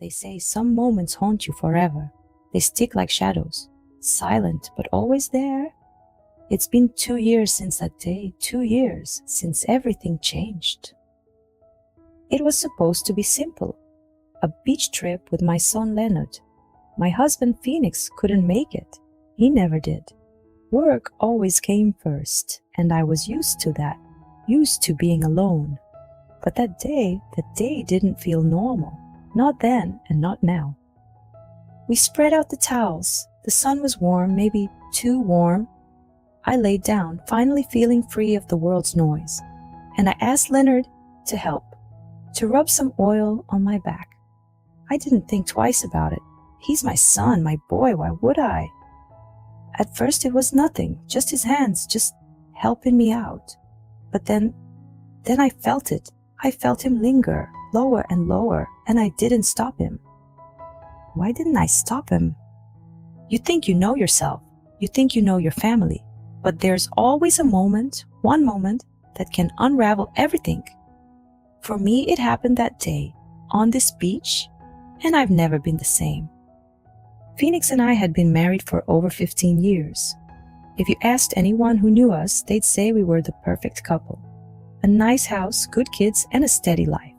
They say some moments haunt you forever. They stick like shadows, silent but always there. It's been 2 years since that day, 2 years since everything changed. It was supposed to be simple, a beach trip with my son Leonard. My husband Phoenix couldn't make it. He never did. Work always came first, and I was used to that, used to being alone. But that day didn't feel normal. Not then and not now. We spread out the towels. The sun was warm, maybe too warm. I laid down, finally feeling free of the world's noise, and I asked Leonard to help, to rub some oil on my back. I didn't think twice about it. He's my son, my boy, why would I? At first it was nothing, just his hands, just helping me out. But then I felt it. I felt him linger, lower and lower, and I didn't stop him. Why didn't I stop him? You think you know yourself. You think you know your family. But there's always a moment, one moment, that can unravel everything. For me, it happened that day, on this beach, and I've never been the same. Phoenix and I had been married for over 15 years. If you asked anyone who knew us, they'd say we were the perfect couple. A nice house, good kids, and a steady life.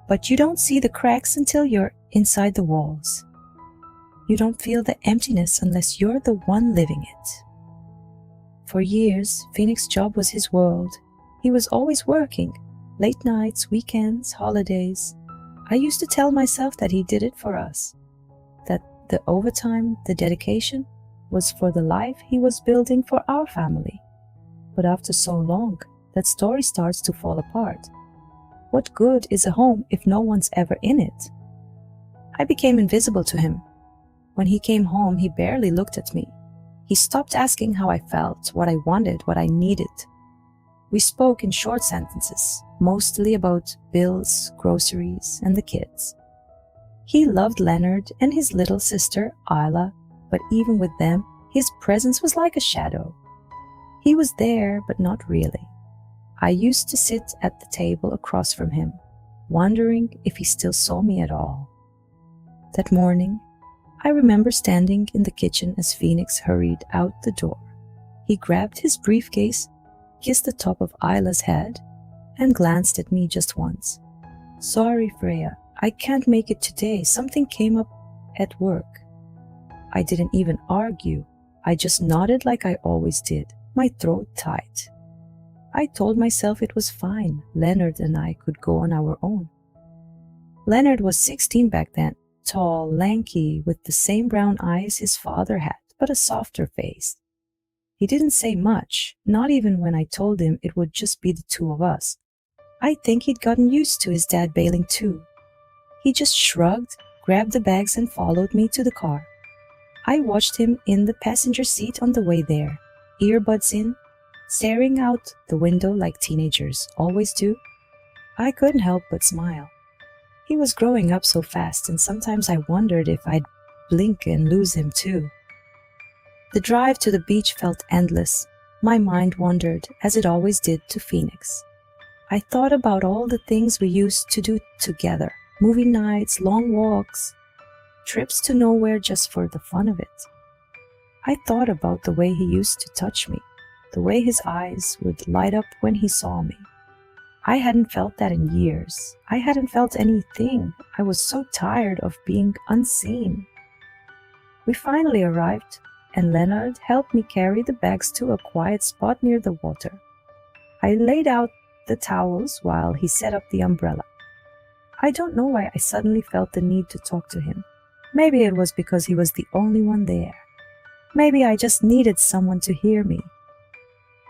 But you don't see the cracks until you're inside the walls. You don't feel the emptiness unless you're the one living it. For years, Phoenix's job was his world. He was always working, late nights, weekends, holidays. I used to tell myself that he did it for us, that the overtime, the dedication, was for the life he was building for our family. But after so long, that story starts to fall apart. What good is a home if no one's ever in it? I became invisible to him. When he came home, he barely looked at me. He stopped asking how I felt, what I wanted, what I needed. We spoke in short sentences, mostly about bills, groceries, and the kids. He loved Leonard and his little sister, Isla, but even with them, his presence was like a shadow. He was there, but not really. I used to sit at the table across from him, wondering if he still saw me at all. That morning, I remember standing in the kitchen as Phoenix hurried out the door. He grabbed his briefcase, kissed the top of Isla's head, and glanced at me just once. "Sorry, Freya, I can't make it today. Something came up at work." I didn't even argue. I just nodded like I always did, my throat tight. I told myself it was fine. Leonard and I could go on our own. Leonard was 16 back then, tall, lanky, with the same brown eyes his father had, but a softer face. He didn't say much, not even when I told him it would just be the two of us. I think he'd gotten used to his dad bailing too. He just shrugged, grabbed the bags and followed me to the car. I watched him in the passenger seat on the way there, earbuds in, staring out the window like teenagers always do. I couldn't help but smile. He was growing up so fast, and sometimes I wondered if I'd blink and lose him too. The drive to the beach felt endless. My mind wandered, as it always did, to Phoenix. I thought about all the things we used to do together. Movie nights, long walks, trips to nowhere just for the fun of it. I thought about the way he used to touch me, the way his eyes would light up when he saw me. I hadn't felt that in years. I hadn't felt anything. I was so tired of being unseen. We finally arrived, and Leonard helped me carry the bags to a quiet spot near the water. I laid out the towels while he set up the umbrella. I don't know why I suddenly felt the need to talk to him. Maybe it was because he was the only one there. Maybe I just needed someone to hear me.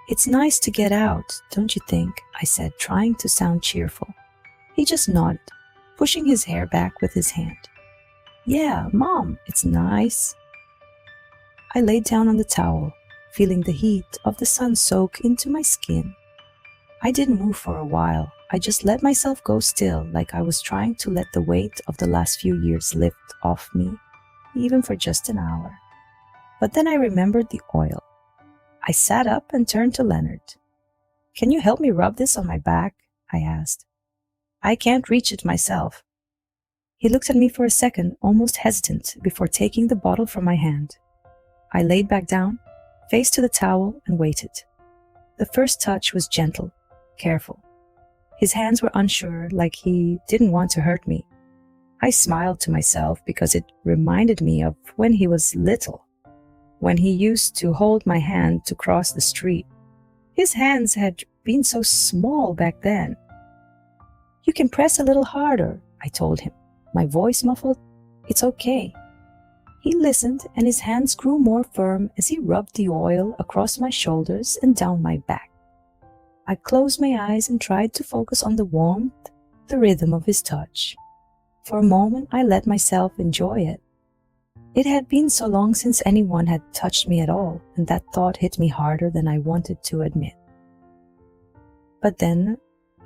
"It's nice to get out, don't you think?" I said, trying to sound cheerful. He just nodded, pushing his hair back with his hand. "Yeah, Mom, it's nice." I laid down on the towel, feeling the heat of the sun soak into my skin. I didn't move for a while. I just let myself go still, like I was trying to let the weight of the last few years lift off me, even for just an hour. But then I remembered the oil. I sat up and turned to Leonard. "Can you help me rub this on my back?" I asked. "I can't reach it myself." He looked at me for a second, almost hesitant, before taking the bottle from my hand. I laid back down, face to the towel, and waited. The first touch was gentle, careful. His hands were unsure, like he didn't want to hurt me. I smiled to myself because it reminded me of when he was little, when he used to hold my hand to cross the street. His hands had been so small back then. "You can press a little harder," I told him, my voice muffled. "It's okay." He listened, and his hands grew more firm as he rubbed the oil across my shoulders and down my back. I closed my eyes and tried to focus on the warmth, the rhythm of his touch. For a moment, I let myself enjoy it. It had been so long since anyone had touched me at all, and that thought hit me harder than I wanted to admit. But then,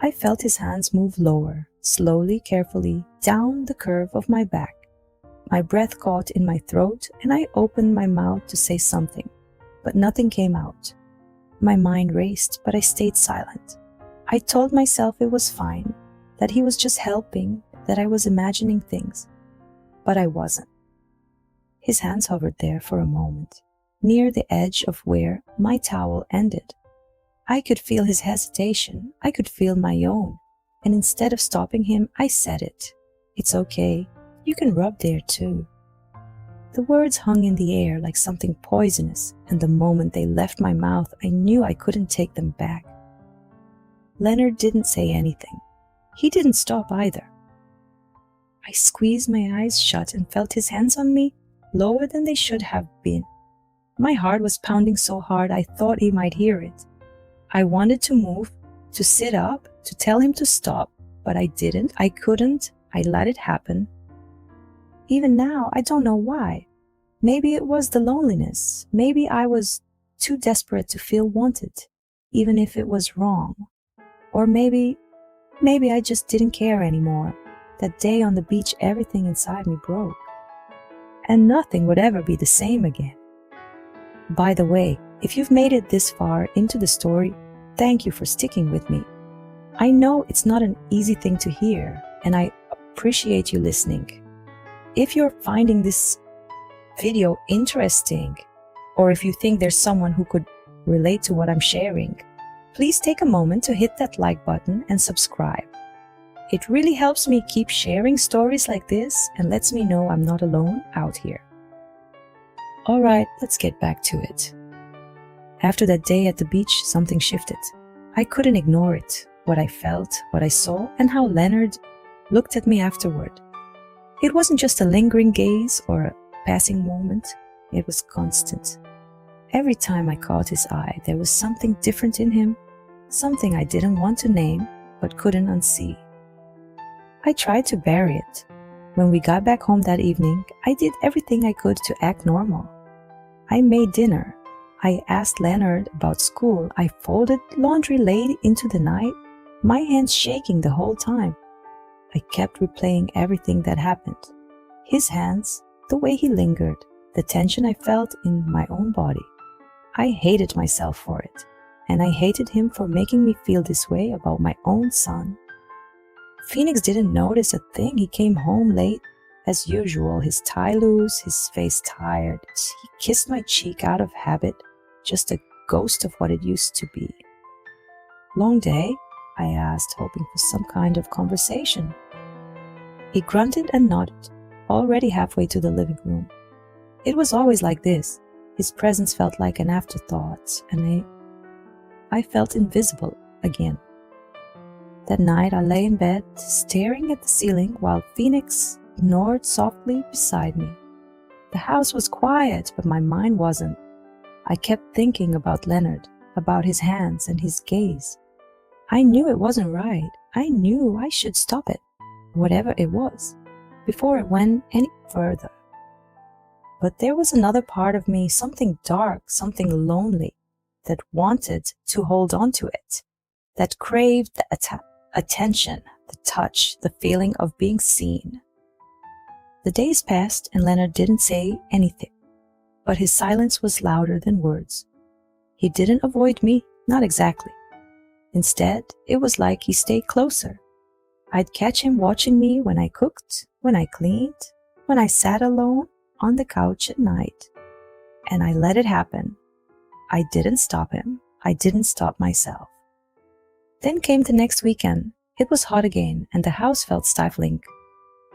I felt his hands move lower, slowly, carefully, down the curve of my back. My breath caught in my throat, and I opened my mouth to say something, but nothing came out. My mind raced, but I stayed silent. I told myself it was fine, that he was just helping, that I was imagining things. But I wasn't. His hands hovered there for a moment, near the edge of where my towel ended. I could feel his hesitation, I could feel my own, and instead of stopping him, I said it. "It's okay. You can rub there too." The words hung in the air like something poisonous, and the moment they left my mouth, I knew I couldn't take them back. Leonard didn't say anything. He didn't stop either. I squeezed my eyes shut and felt his hands on me, lower than they should have been. My heart was pounding so hard I thought he might hear it. I wanted to move, to sit up, to tell him to stop, but I didn't, I couldn't, I let it happen. Even now, I don't know why. Maybe it was the loneliness. Maybe I was too desperate to feel wanted, even if it was wrong. Or maybe I just didn't care anymore. That day on the beach, everything inside me broke. And nothing would ever be the same again. By the way, if you've made it this far into the story, thank you for sticking with me. I know it's not an easy thing to hear, and I appreciate you listening. If you're finding this video interesting, or if you think there's someone who could relate to what I'm sharing, please take a moment to hit that like button and subscribe. It really helps me keep sharing stories like this and lets me know I'm not alone out here. Alright, let's get back to it. After that day at the beach, something shifted. I couldn't ignore it, what I felt, what I saw, and how Leonard looked at me afterward. It wasn't just a lingering gaze or a passing moment, it was constant. Every time I caught his eye, there was something different in him, something I didn't want to name, but couldn't unsee. I tried to bury it. When we got back home that evening, I did everything I could to act normal. I made dinner. I asked Leonard about school. I folded laundry late into the night, my hands shaking the whole time. I kept replaying everything that happened. His hands, the way he lingered, the tension I felt in my own body. I hated myself for it, and I hated him for making me feel this way about my own son. Phoenix didn't notice a thing. He came home late, as usual, his tie loose, his face tired. He kissed my cheek out of habit, just a ghost of what it used to be. "Long day?" I asked, hoping for some kind of conversation. He grunted and nodded, already halfway to the living room. It was always like this. His presence felt like an afterthought, and I felt invisible again. That night I lay in bed, staring at the ceiling while Phoenix snored softly beside me. The house was quiet, but my mind wasn't. I kept thinking about Leonard, about his hands and his gaze. I knew it wasn't right. I knew I should stop it, whatever it was, before it went any further. But there was another part of me, something dark, something lonely, that wanted to hold on to it, that craved the attention, the touch, the feeling of being seen. The days passed and Leonard didn't say anything, but his silence was louder than words. He didn't avoid me, not exactly. Instead, it was like he stayed closer. I'd catch him watching me when I cooked, when I cleaned, when I sat alone on the couch at night. And I let it happen. I didn't stop him. I didn't stop myself. Then came the next weekend. It was hot again, and the house felt stifling.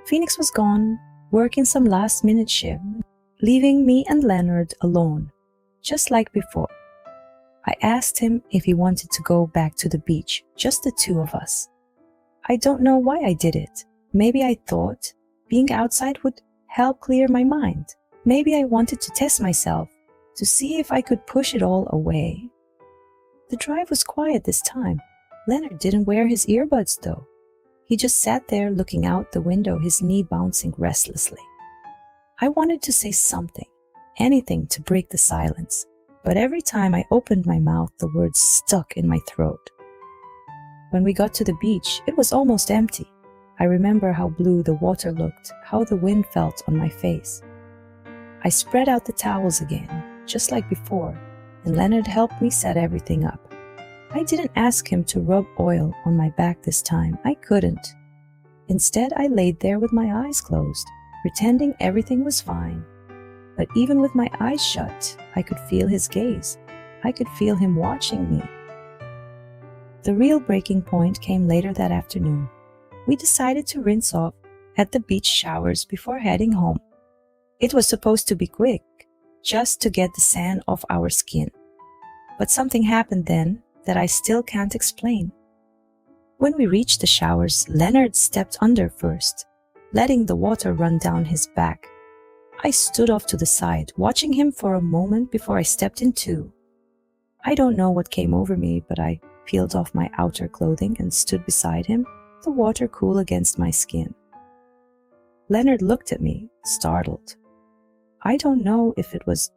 Phoenix was gone, working some last-minute shift, leaving me and Leonard alone, just like before. I asked him if he wanted to go back to the beach, just the two of us. I don't know why I did it. Maybe I thought being outside would help clear my mind. Maybe I wanted to test myself, to see if I could push it all away. The drive was quiet this time. Leonard didn't wear his earbuds though. He just sat there looking out the window, his knee bouncing restlessly. I wanted to say something, anything to break the silence, but every time I opened my mouth, the words stuck in my throat. When we got to the beach, it was almost empty. I remember how blue the water looked, how the wind felt on my face. I spread out the towels again, just like before, and Leonard helped me set everything up. I didn't ask him to rub oil on my back this time. I couldn't. Instead, I laid there with my eyes closed, pretending everything was fine. But even with my eyes shut, I could feel his gaze. I could feel him watching me. The real breaking point came later that afternoon. We decided to rinse off at the beach showers before heading home. It was supposed to be quick, just to get the sand off our skin. But something happened then that I still can't explain. When we reached the showers, Leonard stepped under first, letting the water run down his back. I stood off to the side, watching him for a moment before I stepped in too. I don't know what came over me, but I peeled off my outer clothing and stood beside him, the water cool against my skin. Leonard looked at me, startled. I don't know if it was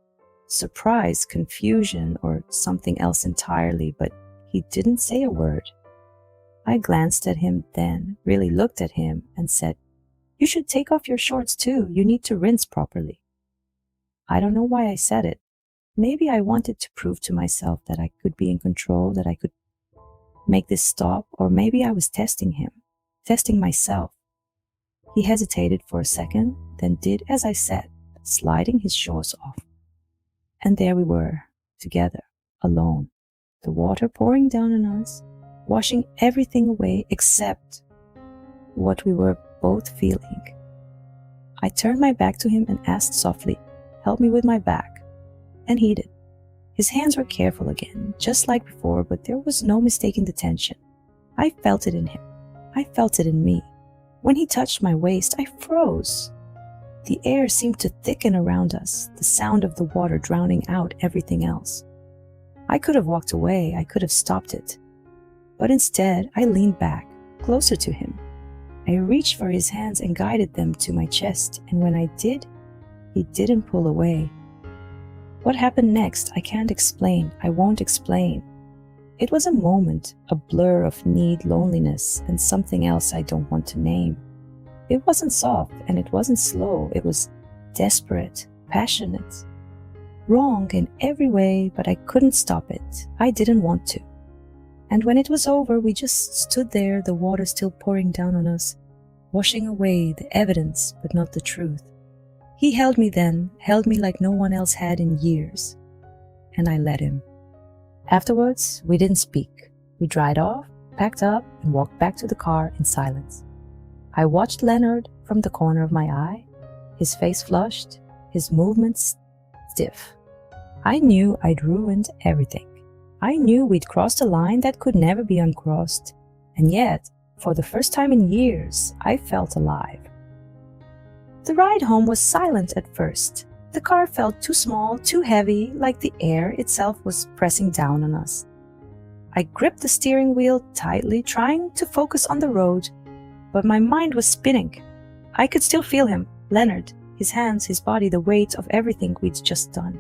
surprise, confusion, or something else entirely, but he didn't say a word. I glanced at him then, really looked at him, and said, "You should take off your shorts too. You need to rinse properly." I don't know why I said it. Maybe I wanted to prove to myself that I could be in control, that I could make this stop, or maybe I was testing him, testing myself. He hesitated for a second, then did as I said, sliding his shorts off. And there we were, together, alone, the water pouring down on us, washing everything away except what we were both feeling. I turned my back to him and asked softly, "Help me with my back." And he did. His hands were careful again, just like before, but there was no mistaking the tension. I felt it in him. I felt it in me. When he touched my waist, I froze. The air seemed to thicken around us, the sound of the water drowning out everything else. I could have walked away, I could have stopped it. But instead, I leaned back, closer to him. I reached for his hands and guided them to my chest, and when I did, he didn't pull away. What happened next, I can't explain, I won't explain. It was a moment, a blur of need, loneliness, and something else I don't want to name. It wasn't soft and it wasn't slow, it was desperate, passionate. Wrong in every way, but I couldn't stop it. I didn't want to. And when it was over, we just stood there, the water still pouring down on us, washing away the evidence, but not the truth. He held me then, held me like no one else had in years. And I let him. Afterwards, we didn't speak. We dried off, packed up, and walked back to the car in silence. I watched Leonard from the corner of my eye, his face flushed, his movements stiff. I knew I'd ruined everything. I knew we'd crossed a line that could never be uncrossed, and yet, for the first time in years, I felt alive. The ride home was silent at first. The car felt too small, too heavy, like the air itself was pressing down on us. I gripped the steering wheel tightly, trying to focus on the road, but my mind was spinning. I could still feel him, Leonard, his hands, his body, the weight of everything we'd just done.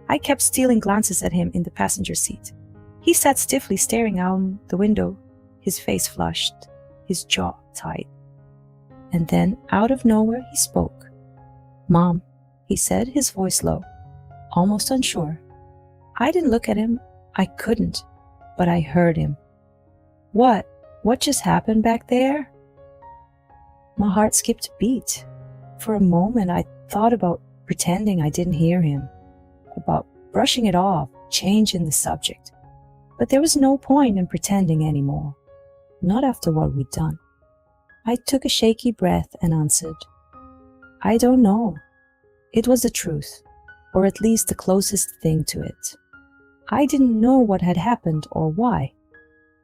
I kept stealing glances at him in the passenger seat. He sat stiffly staring out the window, his face flushed, his jaw tight. And then, out of nowhere, he spoke. "Mom," he said, his voice low, almost unsure. I didn't look at him. I couldn't, but I heard him. What? What just happened back there?" My heart skipped a beat. For a moment, I thought about pretending I didn't hear him, about brushing it off, changing the subject. But there was no point in pretending anymore, not after what we'd done. I took a shaky breath and answered, I don't know. It was the truth, or at least the closest thing to it. I didn't know what had happened or why.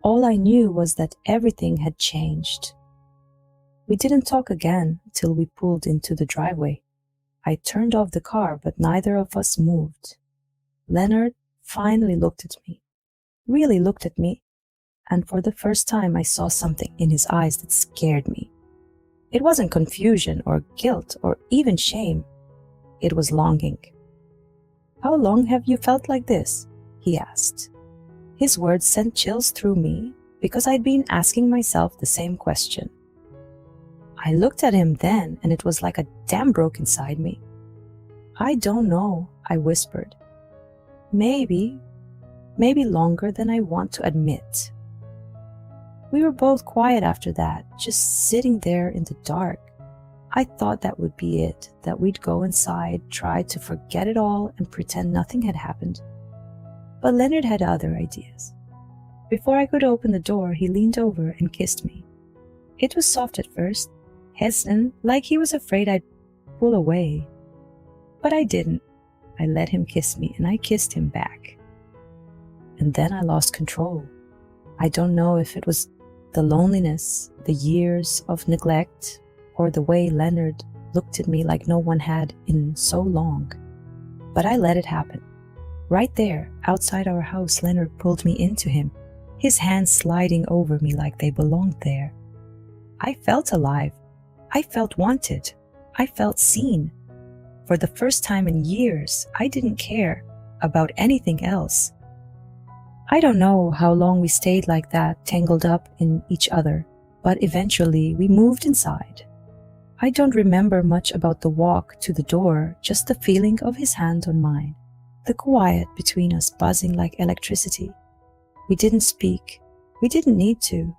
All I knew was that everything had changed. We didn't talk again till we pulled into the driveway. I turned off the car, but neither of us moved. Leonard finally looked at me, really looked at me, and for the first time I saw something in his eyes that scared me. It wasn't confusion or guilt or even shame. It was longing. How long have you felt like this? He asked. His words sent chills through me because I'd been asking myself the same question. I looked at him then, and it was like a dam broke inside me. I don't know, I whispered. Maybe longer than I want to admit. We were both quiet after that, just sitting there in the dark. I thought that would be it, that we'd go inside, try to forget it all, and pretend nothing had happened. But Leonard had other ideas. Before I could open the door, he leaned over and kissed me. It was soft at first, hesitant, like he was afraid I'd pull away. But I didn't. I let him kiss me, and I kissed him back. And then I lost control. I don't know if it was the loneliness, the years of neglect, or the way Leonard looked at me like no one had in so long. But I let it happen. Right there, outside our house, Leonard pulled me into him, his hands sliding over me like they belonged there. I felt alive. I felt wanted. I felt seen. For the first time in years, I didn't care about anything else. I don't know how long we stayed like that, tangled up in each other, but eventually we moved inside. I don't remember much about the walk to the door, just the feeling of his hand on mine, the quiet between us buzzing like electricity. We didn't speak. We didn't need to.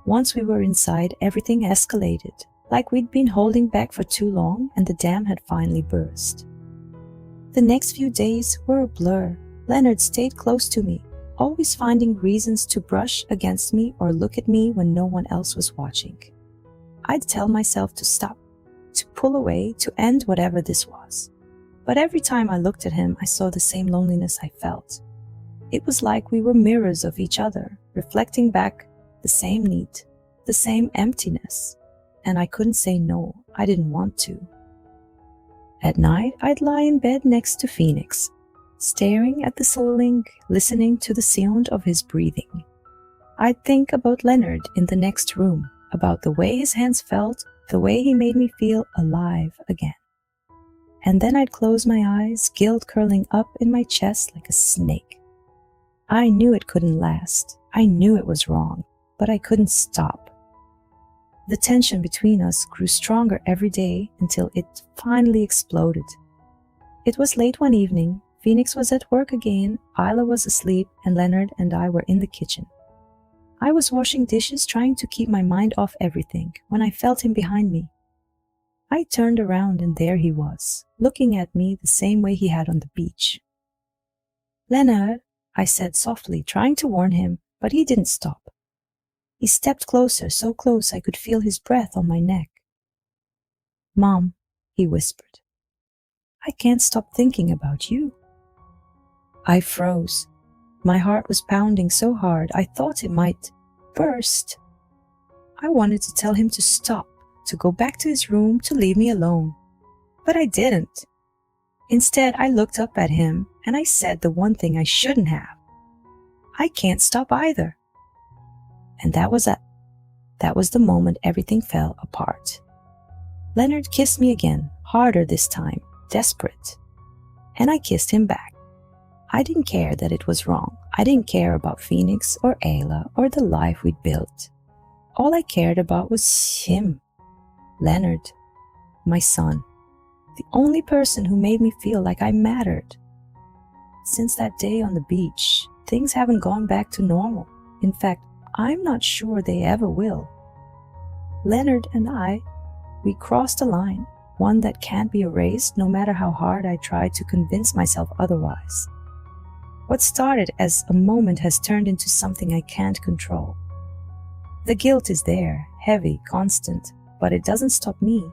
Once we were inside, everything escalated, like we'd been holding back for too long and the dam had finally burst. The next few days were a blur. Leonard stayed close to me, always finding reasons to brush against me or look at me when no one else was watching. I'd tell myself to stop, to pull away, to end whatever this was. But every time I looked at him, I saw the same loneliness I felt. It was like we were mirrors of each other, reflecting back the same need, the same emptiness. And I couldn't say no, I didn't want to. At night, I'd lie in bed next to Phoenix, staring at the ceiling, listening to the sound of his breathing. I'd think about Leonard in the next room, about the way his hands felt, the way he made me feel alive again. And then I'd close my eyes, guilt curling up in my chest like a snake. I knew it couldn't last. I knew it was wrong, but I couldn't stop. The tension between us grew stronger every day until it finally exploded. It was late one evening. Phoenix was at work again, Isla was asleep, and Leonard and I were in the kitchen. I was washing dishes, trying to keep my mind off everything, when I felt him behind me. I turned around and there he was, looking at me the same way he had on the beach. "Leonard," I said softly, trying to warn him, but he didn't stop. He stepped closer, so close I could feel his breath on my neck. "Mom," he whispered, "I can't stop thinking about you." I froze. My heart was pounding so hard I thought it might burst. I wanted to tell him to stop, to go back to his room, to leave me alone. But I didn't. Instead, I looked up at him and I said the one thing I shouldn't have. I can't stop either. And that was it. That was the moment everything fell apart. Leonard kissed me again, harder this time, desperate. And I kissed him back. I didn't care that it was wrong. I didn't care about Phoenix or Ayla or the life we'd built. All I cared about was him. Leonard, my son, the only person who made me feel like I mattered. Since that day on the beach, things haven't gone back to normal. In fact, I'm not sure they ever will. Leonard and I, We crossed a line, one that can't be erased no matter how hard I try to convince myself otherwise. What started as a moment has turned into something I can't control. The guilt is there, heavy, constant, but it doesn't stop me.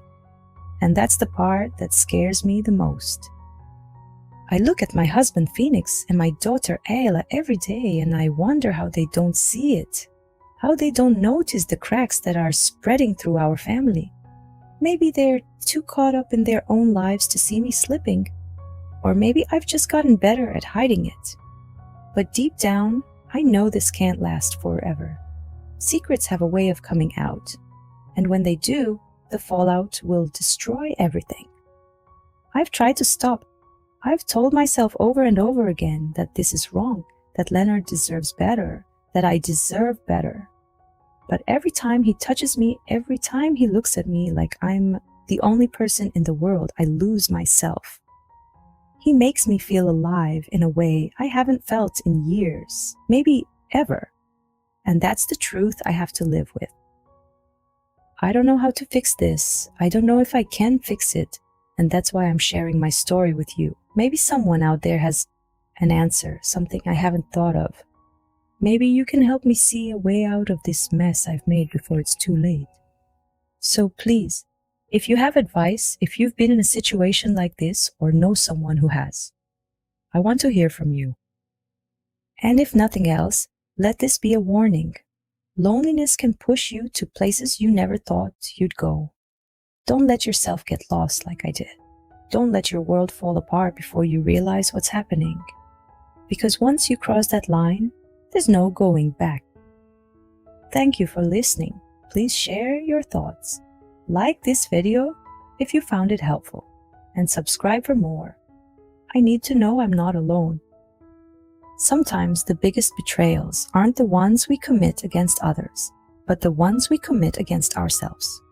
And that's the part that scares me the most. I look at my husband Phoenix and my daughter Ayla every day and I wonder how they don't see it, how they don't notice the cracks that are spreading through our family. Maybe they're too caught up in their own lives to see me slipping, or maybe I've just gotten better at hiding it. But deep down, I know this can't last forever. Secrets have a way of coming out, and when they do, the fallout will destroy everything. I've tried to stop. I've told myself over and over again that this is wrong, that Leonard deserves better, that I deserve better. But every time he touches me, every time he looks at me like I'm the only person in the world, I lose myself. He makes me feel alive in a way I haven't felt in years, maybe ever. And that's the truth I have to live with. I don't know how to fix this. I don't know if I can fix it. And that's why I'm sharing my story with you. Maybe someone out there has an answer, something I haven't thought of. Maybe you can help me see a way out of this mess I've made before it's too late. So please, if you have advice, if you've been in a situation like this or know someone who has, I want to hear from you. And if nothing else, let this be a warning. Loneliness can push you to places you never thought you'd go. Don't let yourself get lost like I did. Don't let your world fall apart before you realize what's happening. Because once you cross that line, there's no going back. Thank you for listening. Please share your thoughts. Like this video if you found it helpful, and subscribe for more. I need to know I'm not alone. Sometimes the biggest betrayals aren't the ones we commit against others, but the ones we commit against ourselves.